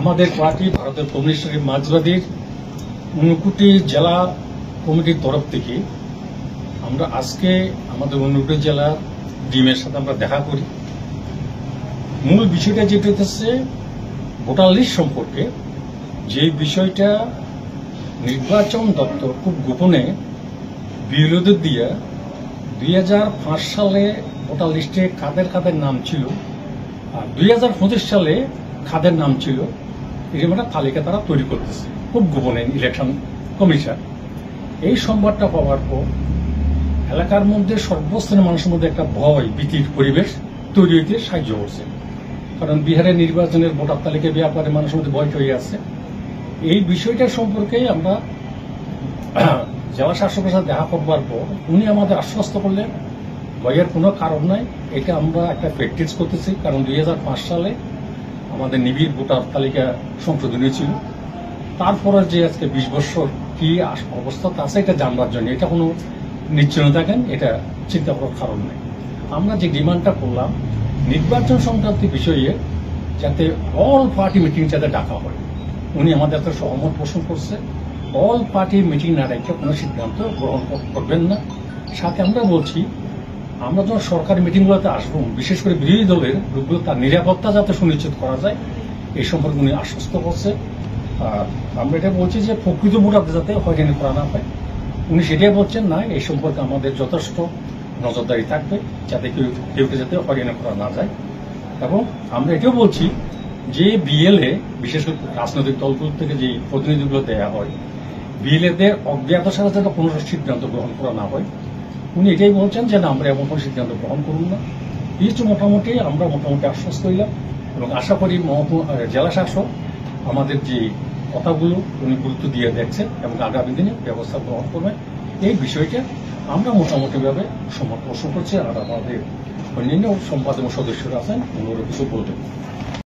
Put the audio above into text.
আমাদের পার্টি ভারতের কমিউনিস্ট মার্ক্সবাদীর ঊনকোটি জেলা কমিটির তরফ থেকে আমরা আজকে আমাদের ঊনকোটি জেলার ডিএমের সাথে আমরা দেখা করি। মূল বিষয়টা যেটা হচ্ছে ভোটার লিস্ট সম্পর্কে, যে বিষয়টা নির্বাচন দপ্তর খুব গোপনে বিএলওদের দিয়ে 2005 সালে ভোটার লিস্টে কাদের কাদের নাম ছিল আর 2025 সালে কাদের নাম ছিল এরকম একটা তালিকা তারা তৈরি করতেছে খুব গোপনে ইলেকশন কমিশন। এই সংবাদটা পাওয়ার পর এলাকার মধ্যে সর্বস্তরের মানুষের মধ্যে একটা ভয় ভীতির পরিবেশ তৈরি হইতে সাহায্য করছে। কারণ বিহারের নির্বাচনের ভোটার তালিকায় ব্যাপারে মানুষের মধ্যে ভয় তৈরি আছে। এই বিষয়টা সম্পর্কে আমরা জেলা শাসকের সাথে দেখা করবার পর উনি আমাদের আশ্বস্ত করলেন ভয়ের কোনো কারণ নাই, এটা আমরা একটা প্র্যাকটিস করতেছি। কারণ 2005 সালে আমাদের নিবিড় ভোটার তালিকা সংশোধনী ছিল, তারপরে যে আজকে 20 বছর কি অবস্থা আছে এটা জানবার জন্য এটা কোনো নিশ্চয় থাকেন, এটা চিন্তা করার কারণ নেই। আমরা যে ডিমান্ডটা করলাম নির্বাচন সংক্রান্ত বিষয়ে যাতে অল পার্টি মিটিং যাতে ডাকা হয়, উনি আমাদের একটা সহমত পোষণ করছে। অল পার্টি মিটিং না রেখে কোনো সিদ্ধান্ত গ্রহণ করবেন না। সাথে আমরা বলছি আমরা যখন সরকারি মিটিংগুলোতে আসবো, বিশেষ করে বিরোধী দলের লোকগুলো তার নিরাপত্তা যাতে সুনিশ্চিত করা যায় এই সম্পর্কে উনি আশ্বস্ত করছে। আর আমরা এটা বলছি যে প্রকৃত ভোটারদের যাতে হয়রানি করা না পায়, উনি সেটাই বলছেন না, এই সম্পর্কে আমাদের যথেষ্ট নজরদারি থাকবে যাতে কেউ যাতে হয়রানি করা না যায়। এবং আমরা এটাও বলছি যে বিএলএ বিশেষ করে রাজনৈতিক দলগুলো থেকে যে প্রতিনিধিগুলো দেওয়া হয়, বিএলএদের অজ্ঞাতের সাথে যাতে কোনো সিদ্ধান্ত গ্রহণ করা না হয়, উনি এটাই বলছেন যে না আমরা এমন কোনো সিদ্ধান্ত গ্রহণ করুন না। মোটামুটি আমরা আশ্বস্ত হইলাম এবং আশা করি জেলা শাসক আমাদের যে কথাগুলো উনি গুরুত্ব দিয়ে দেখছেন এবং আগামী দিনে ব্যবস্থা গ্রহণ করবেন। এই বিষয়টা আমরা মোটামুটিভাবে সমর্থন করছি। আর আমাদের অন্যান্য সম্পাদক সদস্যরা আছেন, ওনারা কিছু বলবেন।